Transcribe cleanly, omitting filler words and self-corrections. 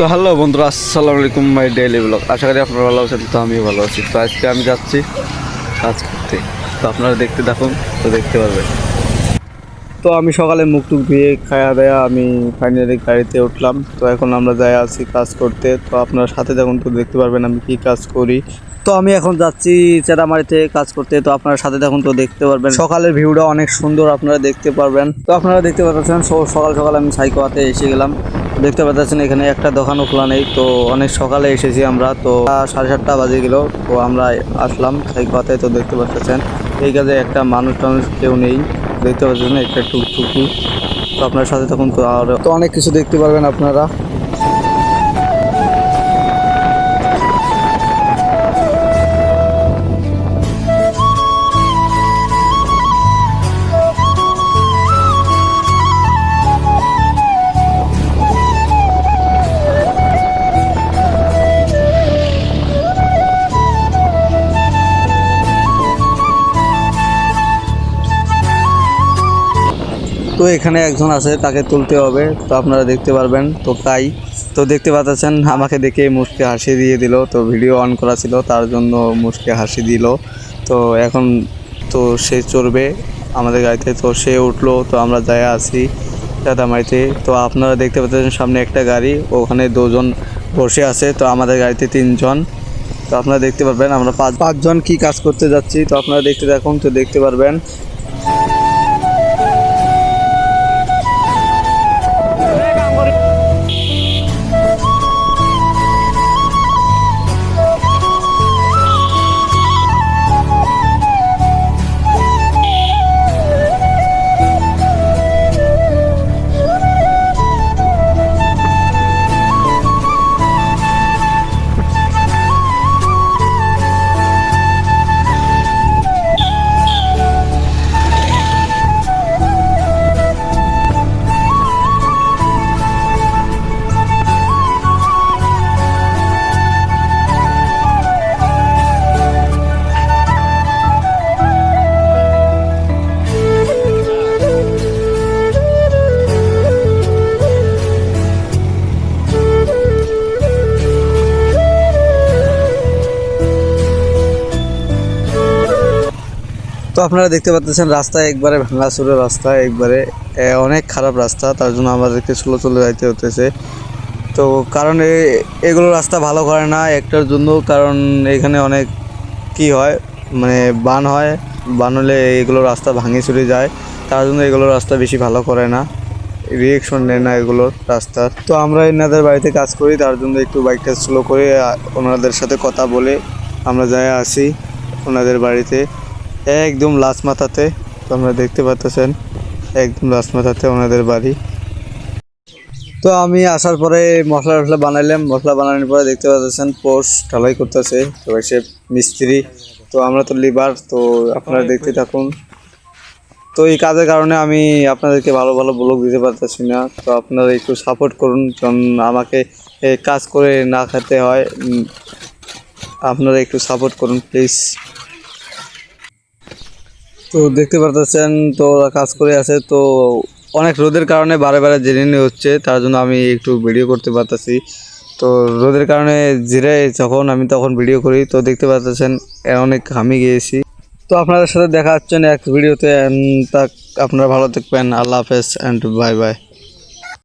তো হ্যালো বন্ধুরা, আসসালামু আলাইকুম। মাই ডেইলি ব্লগ, আশা করি আপনারা ভালো আছেন। তো আমিও ভালো আছি। তো আজকে আমি যাচ্ছি কাজ করতে, তো আপনারা দেখতে থাকুন, তো দেখতে পারবেন। তো আমি সকালে মুখ টুক ধুয়ে খাওয়া দাওয়া আমি ফাইনালি গাড়িতে উঠলাম। তো এখন আমরা যাই আছি কাজ করতে। তো আপনারা সাথে দেখুন, তো দেখতে পারবেন আমি কি কাজ করি। তো আমি এখন যাচ্ছি চেরামারিতে কাজ করতে। তো আপনারা সাথে দেখুন, তো দেখতে পারবেন। সকালের ভিউটা অনেক সুন্দর, আপনারা দেখতে পারবেন। তো আপনারা দেখতে পাচ্ছেন সকাল সকাল আমি সাইকোয়াতে এসে গেলাম। দেখতে পাচ্ছেন এখানে একটা দোকানও খোলা নেই। তো অনেক সকালে এসেছি আমরা। তো 7:30 বাজে গেল। তো আমরা আসলাম সাইকোয়াতে। তো দেখতে পাচ্ছেন এই কাজে একটা মানুষ কেউ নেই। দেখতে পাচ্ছেন একটা টুকটুকি। তো আপনার সাথে তখন তো অনেক কিছু দেখতে পারবেন আপনারা। তো এখানে একজন আছে, তাকে তুলতে হবে। তো আপনারা দেখতে পারবেন। তো তো দেখতে পাচ্ছেন আমাকে দেখে মুচকে হাসি দিয়ে দিল। তো ভিডিও অন করা ছিল, তার জন্য মুচকে হাসি দিল। তো এখন তো সে চড়বে আমাদের গাড়িতে। তো সে উঠলো। তো আমরা যাই আছি চাঁদামারিতে। তো আপনারা দেখতে পাচ্ছেন সামনে একটা গাড়ি, ওখানে দুজন বসে আছে। তো আমাদের গাড়িতে 3 জন। তো আপনারা দেখতে পারবেন আমরা পাঁচজন কি কাজ করতে যাচ্ছি। তো আপনারা দেখতে থাকুন, তো দেখতে পারবেন। তো আপনারা দেখতে পাচ্ছেন রাস্তা একবারে ভাঙাচোরা রাস্তা, একবারে অনেক খারাপ রাস্তা। তার জন্য আমাদেরকে স্লো চলে যাইতে হতেছে। তো কারণ এগুলো রাস্তা ভালো করে না একটার জন্য, কারণ এখানে অনেক কি হয়, মানে বান হলে এগুলো রাস্তা ভাঙে চলে যায়। তার জন্য এগুলো রাস্তা বেশি ভালো করে না, রিয়েকশন নেয় না এগুলোর রাস্তার। তো আমরা এনাদের বাড়িতে কাজ করি, তার জন্য একটু বাইকটা স্লো করে ওনাদের সাথে কথা বলে আমরা যাই আসি ওনাদের বাড়িতে। একদম লাস্ট মাথাতে। তো আমরা দেখতে পাচ্ছেন একদম লাস্ট মাথাতে ওনাদের বাড়ি। তো আমি আসার পরে মশলা বানাইলাম। মশলা বানানোর পরে দেখতে পাচ্ছেন পোস্ট ঢালাই করতেছে। তো সে মিস্ত্রি, তো আমরা তো লিবার। তো আপনারা দেখতে থাকুন। তো এই কাজের কারণে আমি আপনাদেরকে ভালো ভালো ব্লগ দিতে পারতেছি না। তো আপনারা একটু সাপোর্ট করুন, কারণ আমাকে কাজ করে না খেতে হয়। আপনারা একটু সাপোর্ট করুন প্লিজ। তো দেখতে পারতেছেন তো ওরা কাজ করে আছে। তো অনেক রোদের কারণে বারে বারে জিরিনি হচ্ছে, তার জন্য আমি একটু ভিডিও করতে পারতেছি। তো রোদের কারণে জিরে যখন আমি তখন ভিডিও করি। তো দেখতে পাচ্ছেন অনেক ঘামে গিয়েছি। তো আপনাদের সাথে দেখা হচ্ছে নেক্সট ভিডিওতে। আপনারা ভালো থাকবেন। আল্লাহ হাফেজ অ্যান্ড বাই বাই।